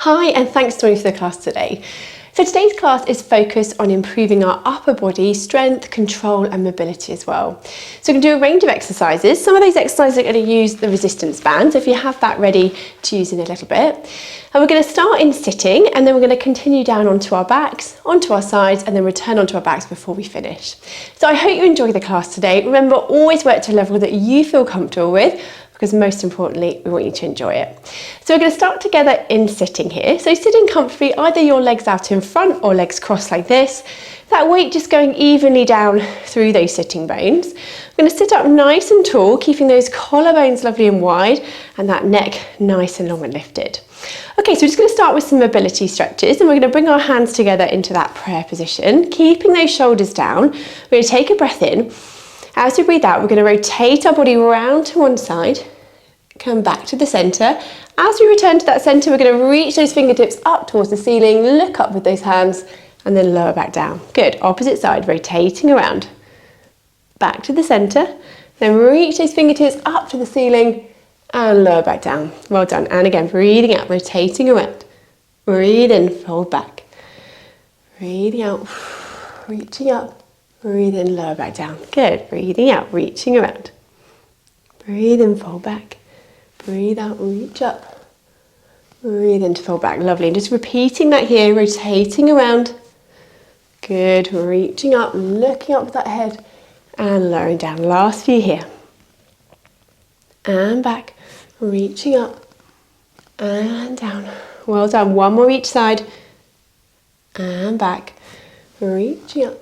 Hi, and thanks for joining for the class today. So today's class is focused on improving our upper body strength, control and mobility as well. So we're going to do a range of exercises. Some of those exercises are going to use the resistance band, so if you have that ready to use in a little bit. And we're going to start in sitting, and then we're going to continue down onto our backs, onto our sides, and then return onto our backs before we finish. So I hope you enjoy the class today. Remember, always work to a level that you feel comfortable with, because most importantly, we want you to enjoy it. So we're going to start together in sitting here. So sitting comfortably, either your legs out in front or legs crossed like this. That weight just going evenly down through those sitting bones. We're going to sit up nice and tall, keeping those collarbones lovely and wide, and that neck nice and long and lifted. Okay, so we're just going to start with some mobility stretches, and we're going to bring our hands together into that prayer position, keeping those shoulders down. We're going to take a breath in. As we breathe out, we're going to rotate our body round to one side, come back to the centre. As we return to that centre, we're going to reach those fingertips up towards the ceiling, look up with those hands, and then lower back down. Good. Opposite side, rotating around. Back to the centre, then reach those fingertips up to the ceiling, and lower back down. Well done. And again, breathing out, rotating around. Breathe in, fold back. Breathing out, reaching up. Breathe in, lower back down. Good. Breathing out, reaching around. Breathe in, fold back. Breathe out, reach up. Breathe in to fold back. Lovely. And just repeating that here, rotating around. Good. Reaching up, looking up with that head and lowering down. Last few here. And back. Reaching up and down. Well done. One more each side. And back. Reaching up.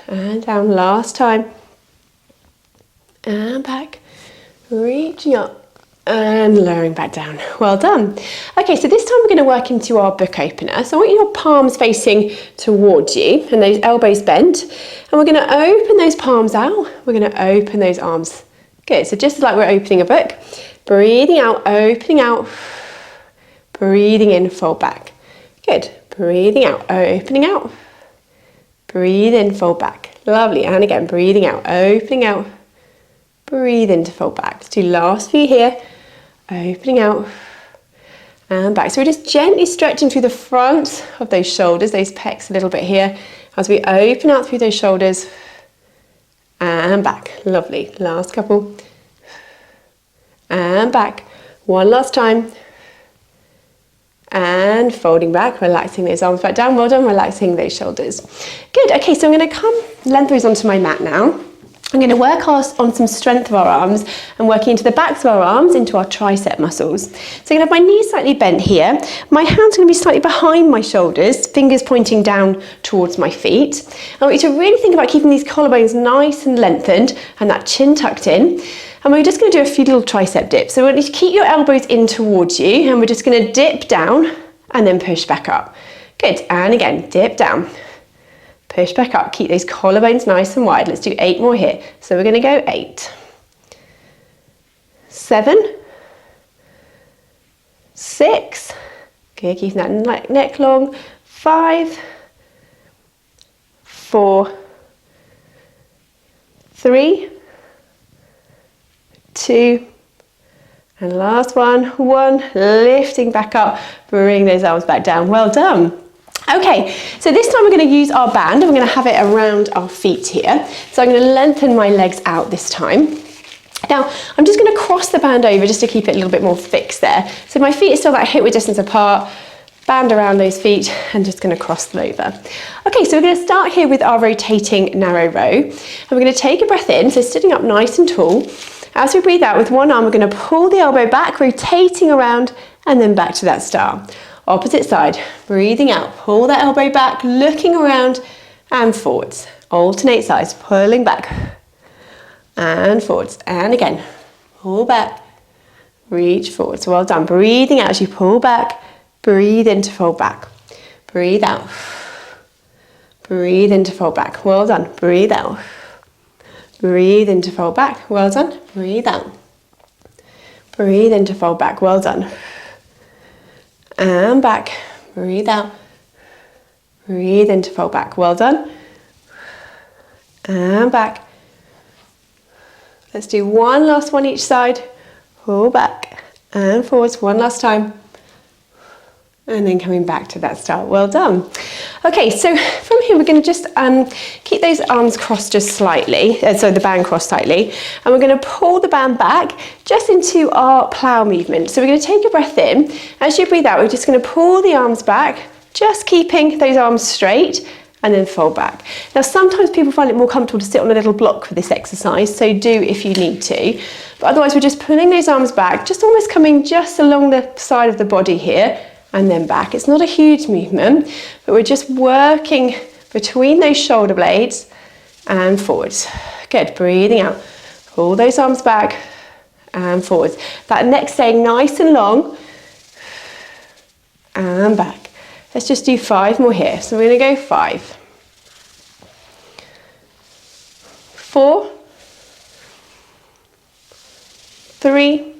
And down, last time, and back, reaching up and lowering back down. Well done. Okay, so this time we're going to work into our book opener. So I want your palms facing towards you and those elbows bent, and we're going to open those palms out. We're going to open those arms. Good, so just like we're opening a book, breathing out, opening out, breathing in, fold back. Good, breathing out, opening out. Breathe in, fold back. Lovely. And again, breathing out, opening out. Breathe in to fold back. Let's do last few here. Opening out and back. So we're just gently stretching through the front of those shoulders, those pecs a little bit here, as we open out through those shoulders and back. Lovely. Last couple. And back. One last time. And folding back, relaxing those arms back down. Well done, relaxing those shoulders. Good, okay, so I'm going to come lengthways onto my mat now. I'm going to work on some strength of our arms and working into the backs of our arms, into our tricep muscles. So I'm going to have my knees slightly bent here. My hands are going to be slightly behind my shoulders, fingers pointing down towards my feet. I want you to really think about keeping these collarbones nice and lengthened and that chin tucked in. And we're just going to do a few little tricep dips. So we want you to keep your elbows in towards you, and we're just going to dip down and then push back up. Good, and again, dip down, push back up. Keep those collarbones nice and wide. Let's do 8 more here. So we're going to go 8, 7, 6, okay, keeping that neck long, 5, 4, 3, 2, and last one, lifting back up, bring those arms back down. Well done. Okay, so this time we're going to use our band and we're going to have it around our feet here. So I'm going to lengthen my legs out this time. Now, I'm just going to cross the band over just to keep it a little bit more fixed there. So my feet are still that hip width distance apart, band around those feet, and just going to cross them over. Okay, so we're going to start here with our rotating narrow row. And we're going to take a breath in, so sitting up nice and tall. As we breathe out with one arm, we're going to pull the elbow back, rotating around, and then back to that star. Opposite side, breathing out, pull that elbow back, looking around and forwards. Alternate sides, pulling back and forwards. And again, pull back, reach forwards. Well done. Breathing out as you pull back, breathe in to fold back. Breathe out. Breathe in to fold back. Well done. Breathe out. Breathe in to fold back. Well done. Breathe out. Breathe in to fold back. Well done. And back. Breathe out. Breathe in to fold back. Well done. And back. Let's do one last one each side. Pull back and forwards. One last time. and then coming back to that start. Well done. Okay, so from here we're going to just keep those arms crossed just slightly, so the band crossed slightly, and we're going to pull the band back just into our plough movement. So we're going to take a breath in. As you breathe out, we're just going to pull the arms back, just keeping those arms straight, and then fold back. Now sometimes people find it more comfortable to sit on a little block for this exercise, so do if you need to. But otherwise we're just pulling those arms back, just almost coming just along the side of the body here, and then back. It's not a huge movement, but we're just working between those shoulder blades and forwards. Good, breathing out. Pull those arms back and forwards. That neck staying nice and long, and back. Let's just do 5 more here. So we're going to go 5, 4, 3,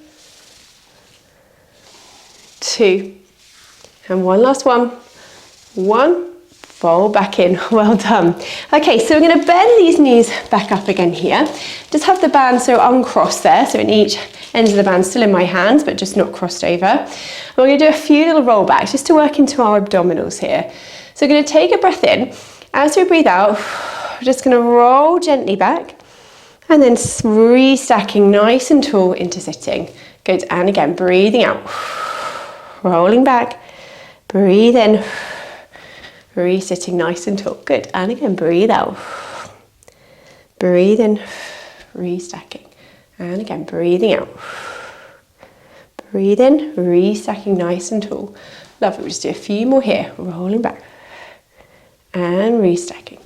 2, and one last one. 1, fold back in. Well done. Okay, so we're going to bend these knees back up again here. Just have the band so uncrossed there, so in each ends of the band still in my hands, but just not crossed over. And we're going to do a few little rollbacks just to work into our abdominals here. So we're going to take a breath in. As we breathe out, we're just going to roll gently back and then restacking nice and tall into sitting. Good, and again, breathing out, rolling back, breathe in, re-sitting nice and tall. Good, and again, breathe out, breathe in, restacking. And again, breathing out. Breathe in, restacking nice and tall. Lovely, we'll just do a few more here. Rolling back. And restacking.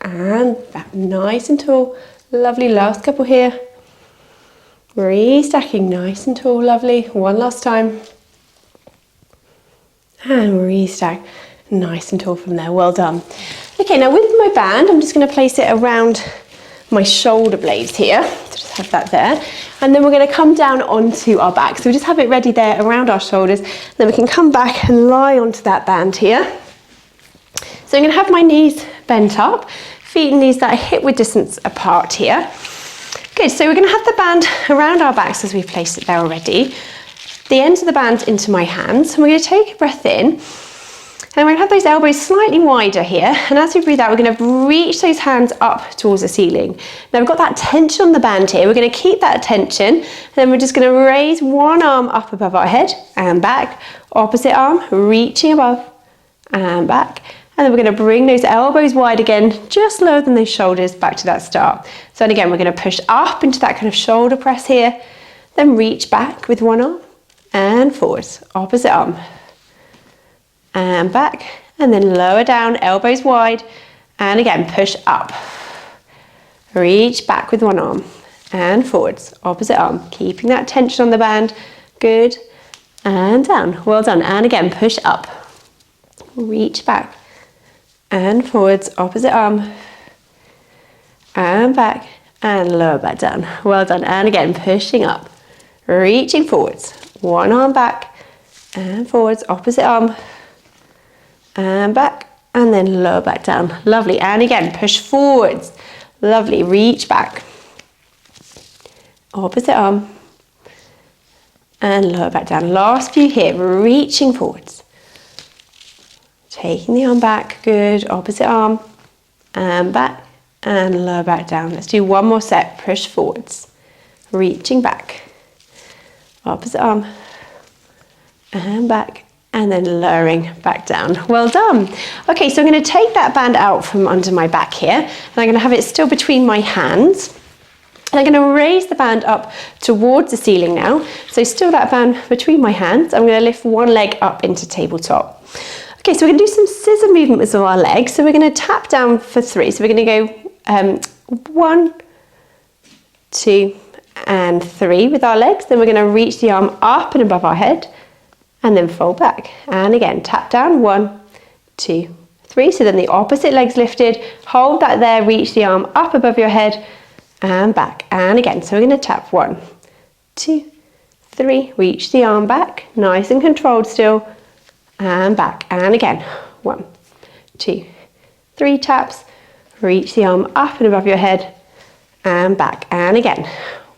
And back nice and tall. Lovely, last couple here. Restacking nice and tall, lovely. One last time. And restack nice and tall from there. Well done. Okay, now with my band, I'm just going to place it around my shoulder blades here. So just have that there. And then we're going to come down onto our back. So we just have it ready there around our shoulders. Then we can come back and lie onto that band here. So I'm going to have my knees bent up, feet and knees that are hip width distance apart here. Good, so we're going to have the band around our backs as we've placed it there already. The ends of the band into my hands. And we're going to take a breath in. And we're going to have those elbows slightly wider here. And as we breathe out, we're going to reach those hands up towards the ceiling. Now we've got that tension on the band here. We're going to keep that tension. And then we're just going to raise one arm up above our head and back. Opposite arm, reaching above and back. And then we're going to bring those elbows wide again, just lower than those shoulders, back to that start. So and again, we're going to push up into that kind of shoulder press here. Then reach back with one arm and forwards. Opposite arm. And back, and then lower down, elbows wide, and again, push up. Reach back with one arm, and forwards, opposite arm, keeping that tension on the band. Good, and down, well done. And again, push up. Reach back, and forwards, opposite arm, and back, and lower back down. Well done, and again, pushing up. Reaching forwards, one arm back, and forwards, opposite arm, and back, and then lower back down. Lovely, and again, push forwards. Lovely, reach back. Opposite arm, and lower back down. Last few here, reaching forwards. Taking the arm back, good, opposite arm, and back, and lower back down. Let's do one more set, push forwards. Reaching back. Opposite arm, and back. And then lowering back down. Well done. Okay, so I'm going to take that band out from under my back here, and I'm going to have it still between my hands. And I'm going to raise the band up towards the ceiling now. So still that band between my hands. I'm going to lift one leg up into tabletop. Okay, so we're going to do some scissor movements with our legs. So we're going to tap down for 3. So we're going to go 1, 2, and 3 with our legs. Then we're going to reach the arm up and above our head. And then fold back. And again, tap down, 1, 2, 3. So then the opposite leg's lifted. Hold that there, reach the arm up above your head and back. And again, so we're going to tap 1, 2, 3. Reach the arm back, nice and controlled still. And back. And again, 1, 2, 3 taps. Reach the arm up and above your head and back. And again,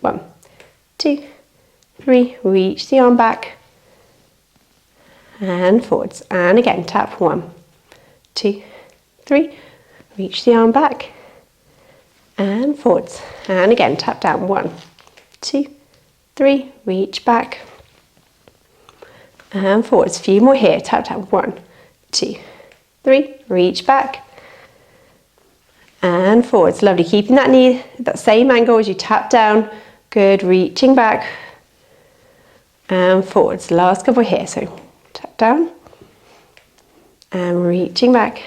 1, 2, 3, reach the arm back and forwards. And again, tap 1, 2, 3, reach the arm back and forwards. And again, tap down 1, 2, 3, reach back and forwards. A few more here, tap tap 1, 2, 3, reach back and forwards. Lovely, keeping that knee at that same angle as you tap down. Good, reaching back and forwards. Last couple here, so tap down and reaching back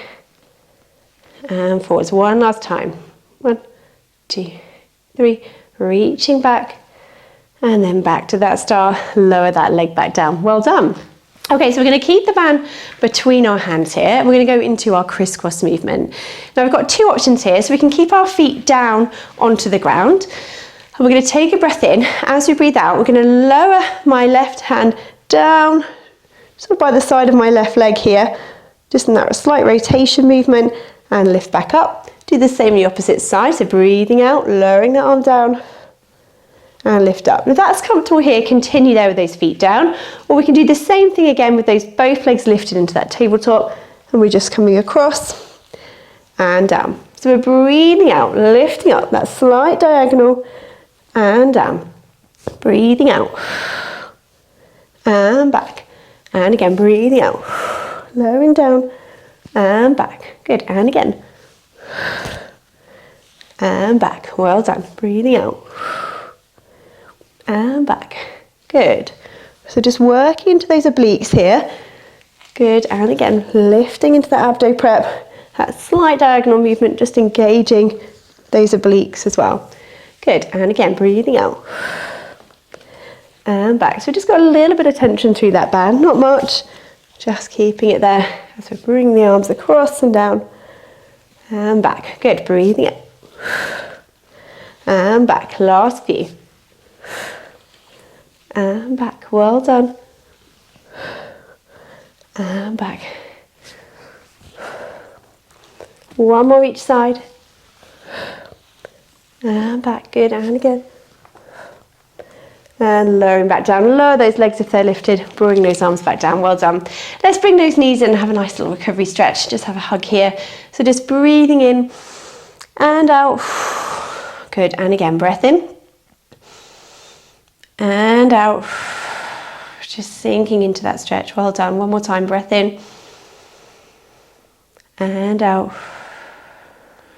and forwards. One last time. 1, 2, 3, reaching back and then back to that start. Lower that leg back down. Well done. Okay, so we're going to keep the band between our hands here. We're going to go into our crisscross movement. Now we've got two options here, so we can keep our feet down onto the ground. And we're going to take a breath in. As we breathe out, we're going to lower my left hand down, sort of by the side of my left leg here, just in that slight rotation movement, and lift back up. Do the same on the opposite side, so breathing out, lowering the arm down, and lift up. If that's comfortable here, continue there with those feet down, or we can do the same thing again with those both legs lifted into that tabletop, and we're just coming across and down. So we're breathing out, lifting up that slight diagonal and down. Breathing out and back. And again, breathing out, lowering down and back. Good, and again. And back, well done. Breathing out and back. Good. So just working into those obliques here. Good, and again, lifting into the abdo prep. That slight diagonal movement, just engaging those obliques as well. Good, and again, breathing out and back. So we just got a little bit of tension through that band, not much, just keeping it there as we bring the arms across and down and back. Good, breathing out and back. Last few. And back, well done. And back. One more each side. And back, good, and again. And lowering back down. Lower those legs if they're lifted. Bring those arms back down, well done. Let's bring those knees in and have a nice little recovery stretch. Just have a hug here. So just breathing in and out. Good, and again, breath in. And out, just sinking into that stretch. Well done. One more time, breath in and out,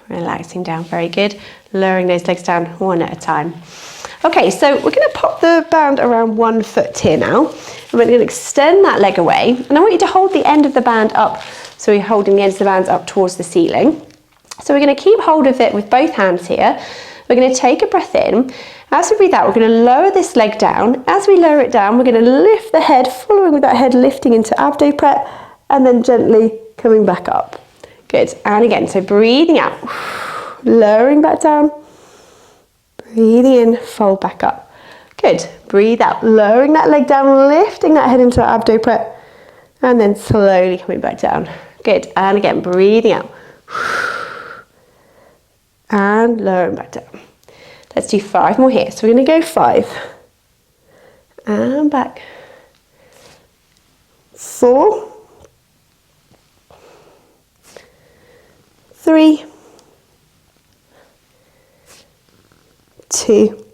relaxing down. Very good. Lowering those legs down one at a time. Okay, so we're going to pop the band around 1 foot here now, and we're going to extend that leg away, and I want you to hold the end of the band up, so we're holding the ends of the bands up towards the ceiling. So we're going to keep hold of it with both hands here. We're going to take a breath in. As we breathe out, we're going to lower this leg down. As we lower it down, we're going to lift the head, following with that head lifting into abdo prep, and then gently coming back up. Good, and again, so breathing out, lowering back down, breathing in, fold back up. Good, breathe out, lowering that leg down, lifting that head into abdo prep, and then slowly coming back down. Good, and again, breathing out, and lowering back down. Let's do 5 more here. So we're going to go 5 and back. 4, 3, 2,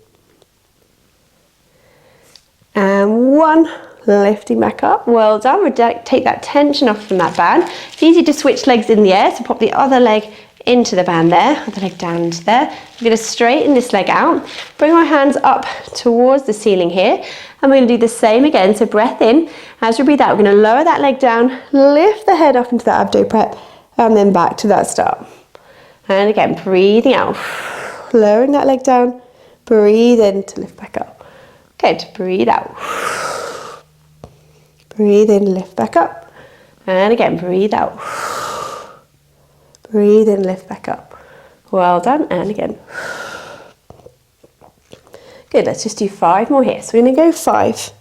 and 1. Lifting back up. Well done. We'll take that tension off from that band. It's easy to switch legs in the air, so pop the other leg into the band there, other leg down into there. We're going to straighten this leg out, bring our hands up towards the ceiling here, and we're going to do the same again. So breath in, as we breathe out, we're going to lower that leg down, lift the head up into the abdo prep, and then back to that start. And again, breathing out, lowering that leg down, breathe in to lift back up. Good, breathe out. Breathe in, lift back up, and again, breathe out. Breathe in, lift back up. Well done, and again. Good, let's just do 5 more here. So we're going to go 5,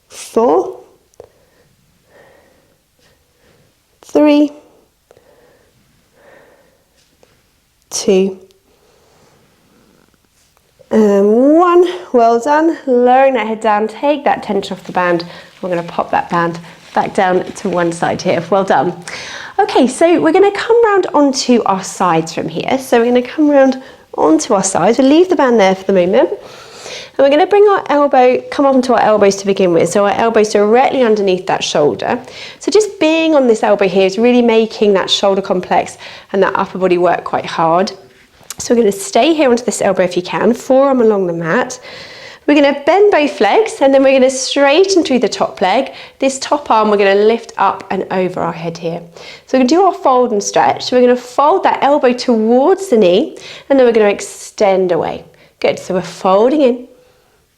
4, 3, 2, And 1, well done. Lowering that head down, take that tension off the band. We're going to pop that band back down to one side here. Well done. Okay, so we're going to come round onto our sides from here. So we're going to come round onto our sides. We'll leave the band there for the moment. And we're going to bring our elbow, come up onto our elbows to begin with. So our elbows directly underneath that shoulder. So just being on this elbow here is really making that shoulder complex and that upper body work quite hard. So we're going to stay here onto this elbow if you can, forearm along the mat. We're going to bend both legs and then we're going to straighten through the top leg. This top arm we're going to lift up and over our head here. So we're going to do our fold and stretch. So we're going to fold that elbow towards the knee and then we're going to extend away. Good, so we're folding in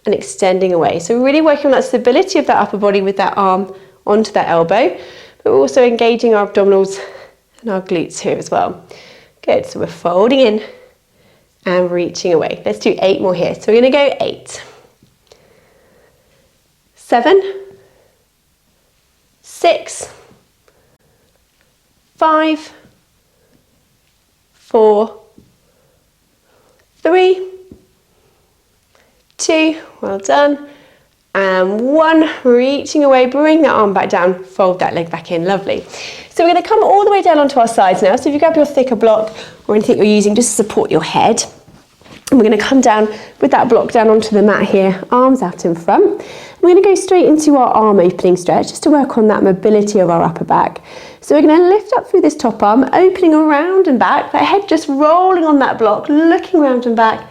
and extending away. So we're really working on that stability of that upper body with that arm onto that elbow, but we're also engaging our abdominals and our glutes here as well. Good, so we're folding in and reaching away. Let's do 8 more here. So we're going to go 8, 7, 6, 5, 4, 3, 2, well done, and 1, reaching away, bring that arm back down, fold that leg back in, lovely. So we're going to come all the way down onto our sides now, so if you grab your thicker block or anything you're using just to support your head, and we're going to come down with that block down onto the mat here, arms out in front. We're going to go straight into our arm opening stretch just to work on that mobility of our upper back. So we're going to lift up through this top arm, opening around and back, that head just rolling on that block, looking around and back,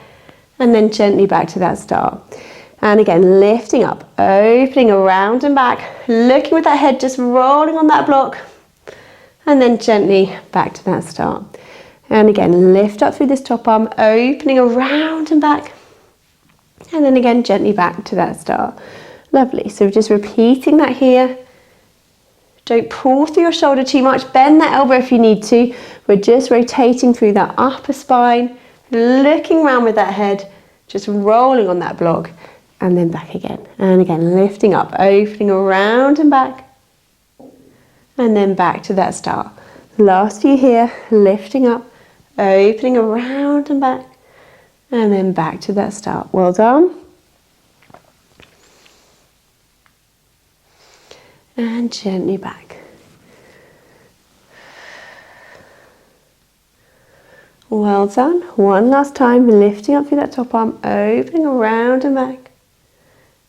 and then gently back to that start. And again, lifting up, opening around and back, looking with that head just rolling on that block, and then gently back to that start. And again, lift up through this top arm, opening around and back, and then again, gently back to that start. Lovely, so just repeating that here. Don't pull through your shoulder too much, bend that elbow if you need to. We're just rotating through that upper spine, looking around with that head, just rolling on that block, and then back again. And again, lifting up, opening around and back, and then back to that start. Last few here, lifting up, opening around and back, and then back to that start. Well done. And gently back. Well done. One last time, lifting up through that top arm, opening around and back,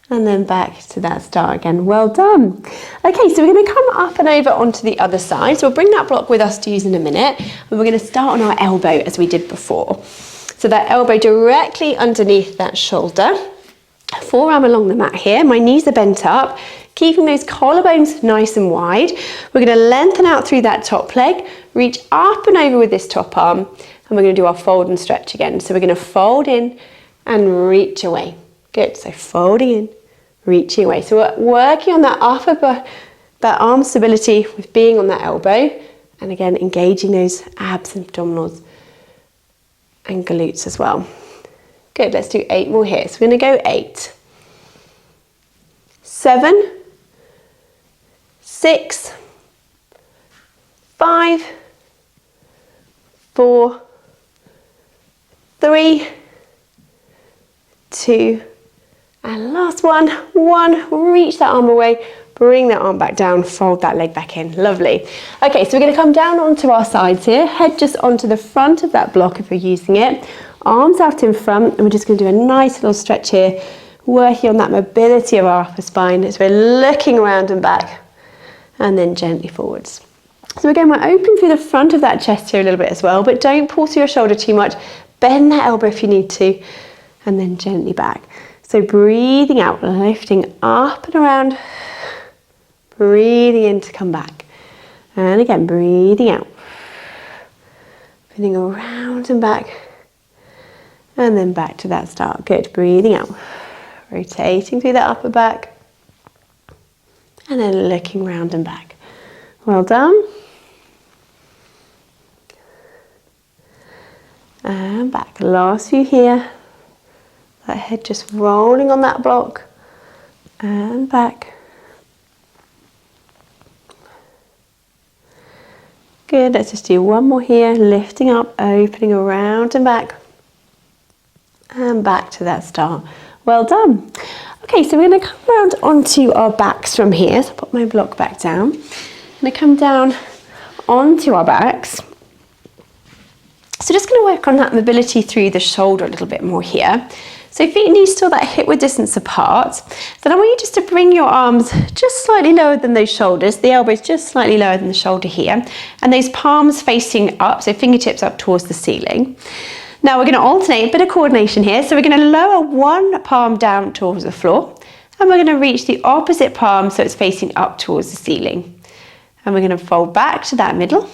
and then back to that start again. Well done. Okay, so we're going to come up and over onto the other side. So we'll bring that block with us to use in a minute, and we're going to start on our elbow as we did before. So that elbow directly underneath that shoulder, forearm along the mat here. My knees are bent up, keeping those collarbones nice and wide. We're going to lengthen out through that top leg, reach up and over with this top arm, and we're going to do our fold and stretch again. So we're going to fold in and reach away. Good, so folding in, reaching away. So we're working on that that arm stability with being on that elbow, and again, engaging those abs and abdominals and glutes as well. Good, let's do 8 more here. So we're going to go 8, 7, 6, 5, 4, 3, 2, and last one, 1, reach that arm away, bring that arm back down, fold that leg back in, lovely. Okay, so we're going to come down onto our sides here, head just onto the front of that block if we're using it, arms out in front, and we're just going to do a nice little stretch here, working on that mobility of our upper spine as we're looking around and back, and then gently forwards. So again, we're open through the front of that chest here a little bit as well, but don't pull through your shoulder too much, bend that elbow if you need to, and then gently back. So breathing out, lifting up and around, breathing in to come back. And again, breathing out, feeling around and back, and then back to that start. Good, breathing out, rotating through that upper back, and then looking round and back. Well done. And back, last few here. That head just rolling on that block, and back. Good, let's just do 1 more here, lifting up, opening around and back, and back to that start. Well done. Okay, so we're going to come round onto our backs from here. So I'll put my block back down. I'm going to come down onto our backs. So just going to work on that mobility through the shoulder a little bit more here. So feet and knees still that hip width distance apart. Then I want you just to bring your arms just slightly lower than those shoulders. The elbows just slightly lower than the shoulder here. And those palms facing up, so fingertips up towards the ceiling. Now we're going to alternate, a bit of coordination here. So we're going to lower one palm down towards the floor. And we're going to reach the opposite palm so it's facing up towards the ceiling. And we're going to fold back to that middle.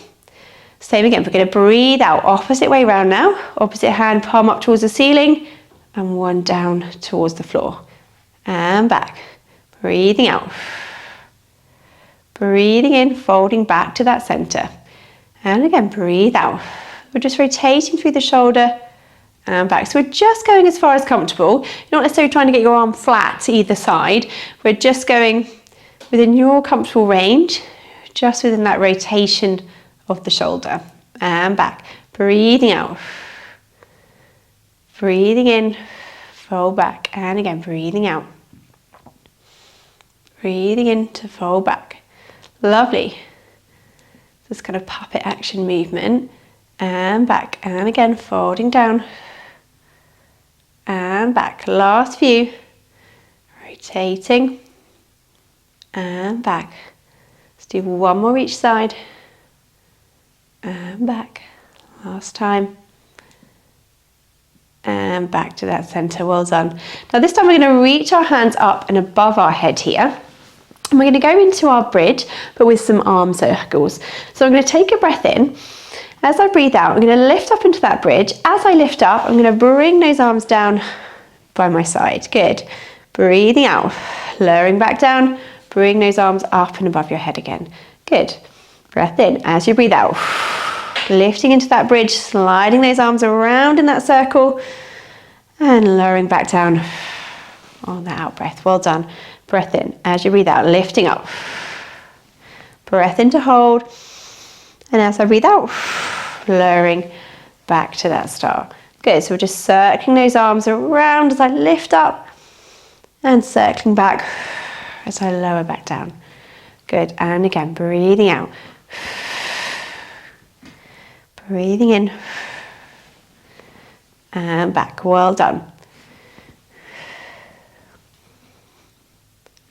Same again, we're going to breathe out, opposite way round now. Opposite hand, palm up towards the ceiling. And one down towards the floor. And back. Breathing out. Breathing in, folding back to that center. And again, breathe out. We're just rotating through the shoulder and back. So we're just going as far as comfortable. You're not necessarily trying to get your arm flat to either side. We're just going within your comfortable range, just within that rotation of the shoulder. And back. Breathing out. Breathing in, fold back, and again, breathing out. Breathing in to fold back. Lovely. This kind of puppet action movement. And back, and again, folding down. And back. Last few. Rotating. And back. Let's do one more each side. And back. Last time. And back to that center. Well done. Now this time we're going to reach our hands up and above our head here. And we're going to go into our bridge, but with some arm circles. So I'm going to take a breath in. As I breathe out, I'm going to lift up into that bridge. As I lift up, I'm going to bring those arms down by my side. Good. Breathing out. Lowering back down. Bring those arms up and above your head again. Good. Breath in. As you breathe out. Lifting into that bridge, sliding those arms around in that circle and lowering back down on that out breath. Well done. Breath in. As you breathe out, lifting up. Breath in to hold. And as I breathe out, lowering back to that start. Good. So we're just circling those arms around as I lift up and circling back as I lower back down. Good. And again, breathing out. Breathing in and back. Well done.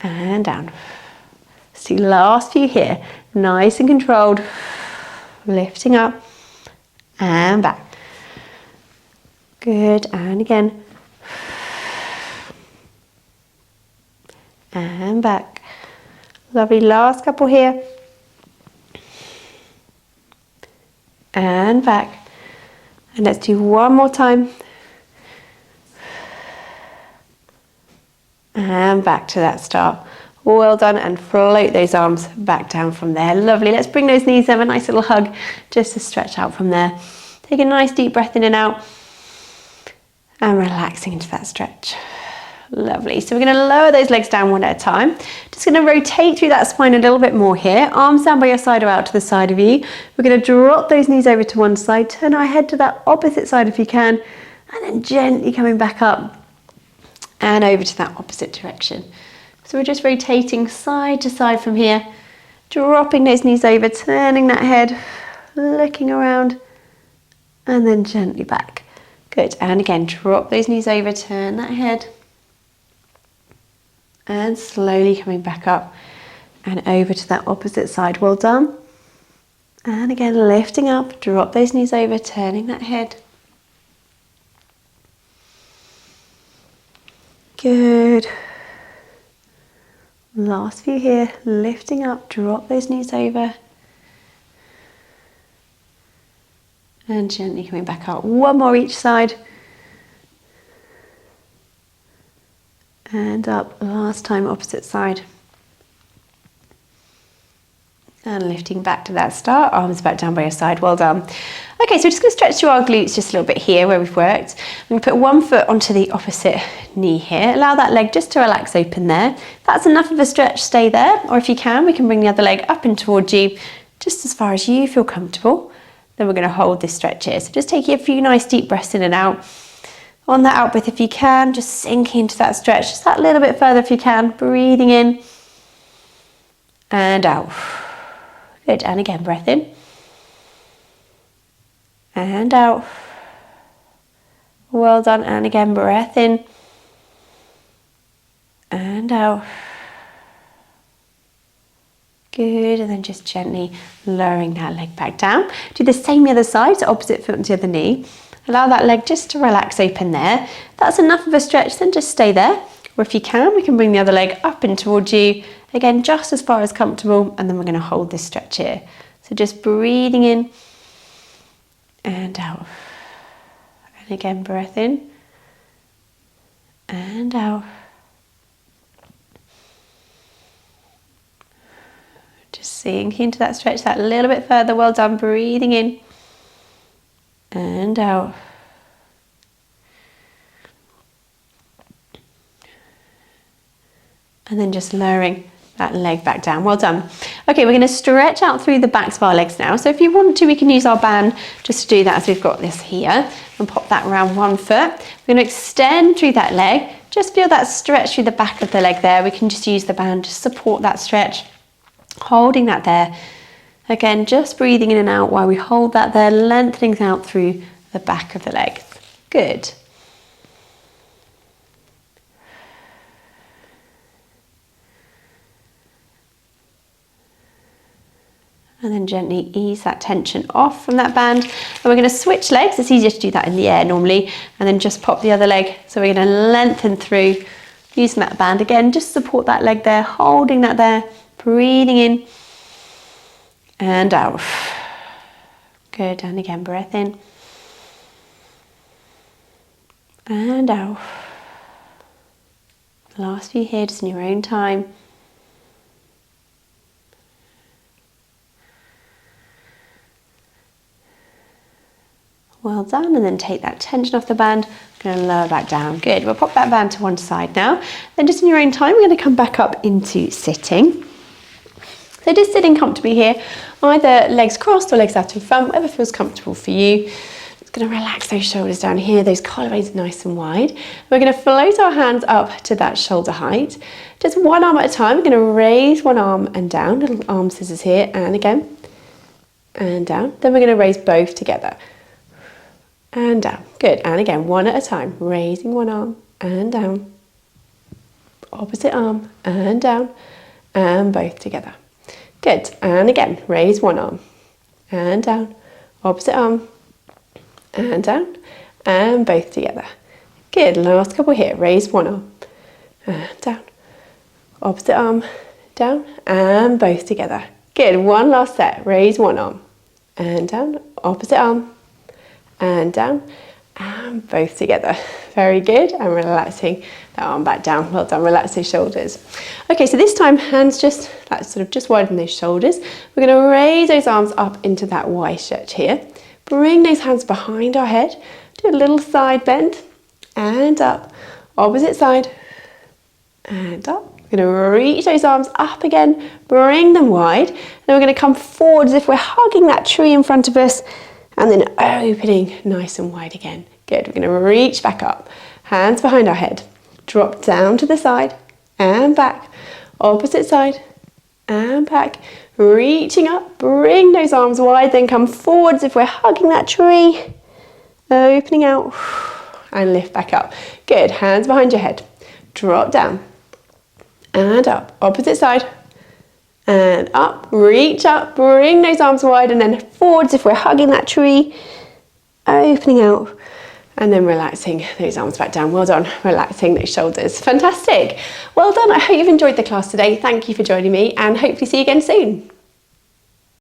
And down. See, last few here. Nice and controlled. Lifting up and back. Good. And again. And back. Lovely. Last couple here. And back. And let's do one more time. And back to that start. Well done, and float those arms back down from there. Lovely. Let's bring those knees, have a nice little hug just to stretch out from there. Take a nice deep breath in and out. And relaxing into that stretch. Lovely. So we're going to lower those legs down one at a time. Just going to rotate through that spine a little bit more here. Arms down by your side or out to the side of you. We're going to drop those knees over to one side. Turn our head to that opposite side if you can. And then gently coming back up and over to that opposite direction. So we're just rotating side to side from here. Dropping those knees over, turning that head, looking around, and then gently back. Good. And again, drop those knees over, turn that head. And slowly coming back up and over to that opposite side. Well done. And again, lifting up, drop those knees over, turning that head. Good. Last few here, lifting up, drop those knees over. And gently coming back up. One more each side. And up, last time opposite side. And lifting back to that start, arms back down by your side, well done. Okay, so we're just going to stretch through our glutes just a little bit here where we've worked. I'm going to put one foot onto the opposite knee here. Allow that leg just to relax open there. If that's enough of a stretch, stay there. Or if you can, we can bring the other leg up and towards you, just as far as you feel comfortable. Then we're going to hold this stretch here. So just taking a few nice deep breaths in and out. On that out breath, if you can, just sink into that stretch, just that little bit further if you can, breathing in and out. Good, and again, breath in and out. Well done, and again, breath in and out. Good, and then just gently lowering that leg back down. Do the same the other side, so opposite foot to the other knee. Allow that leg just to relax open there. If that's enough of a stretch, then just stay there. Or if you can, we can bring the other leg up and towards you. Again, just as far as comfortable, and then we're going to hold this stretch here. So just breathing in and out. And again, breath in and out. Just sink into that stretch that little bit further. Well done, breathing in and out. And then just lowering that leg back down. Well done. Okay, we're going to stretch out through the backs of our legs now. So if you want to, we can use our band just to do that, as we've got this here, and pop that around one foot. We're going to extend through that leg. Just feel that stretch through the back of the leg there. We can just use the band to support that stretch, holding that there. Again, just breathing in and out while we hold that there, lengthening out through the back of the leg. Good. And then gently ease that tension off from that band. And we're going to switch legs. It's easier to do that in the air normally. And then just pop the other leg. So we're going to lengthen through using that band. Again, just support that leg there, holding that there, breathing in and out. Good, and again, breath in and out. Last few here, just in your own time. Well done, and then take that tension off the band. I'm going to lower back down. Good, we'll pop that band to one side now. Then just in your own time, we're going to come back up into sitting. So just sitting comfortably here, either legs crossed or legs out in front, whatever feels comfortable for you. Just going to relax those shoulders down here, those collar blades nice and wide. We're going to float our hands up to that shoulder height. Just one arm at a time. We're going to raise one arm and down, little arm scissors here, and again, and down. Then we're going to raise both together. And down. Good. And again, one at a time. Raising one arm and down. Opposite arm and down. And both together. Good. And again, raise one arm and down. Opposite arm and down. And both together. Good. Last couple here. Raise one arm and down. Opposite arm down. And both together. Good. One last set. Raise one arm and down. Opposite arm and down, and both together. Very good, and relaxing that arm back down. Well done, relax those shoulders. Okay, so this time, hands just widen those shoulders. We're gonna raise those arms up into that Y stretch here. Bring those hands behind our head. Do a little side bend, and up. Opposite side, and up. We're gonna reach those arms up again, bring them wide. And we're gonna come forward as if we're hugging that tree in front of us, and then opening nice and wide again. Good, we're going to reach back up. Hands behind our head. Drop down to the side and back. Opposite side and back. Reaching up, bring those arms wide, then come forward as if we're hugging that tree. Opening out and lift back up. Good, hands behind your head. Drop down and up. Opposite side. And up, reach up, bring those arms wide, and then forwards if we're hugging that tree, opening out, and then relaxing those arms back down. Well done, relaxing those shoulders. Fantastic. Well done. I hope you've enjoyed the class today. Thank you for joining me, and hopefully see you again soon.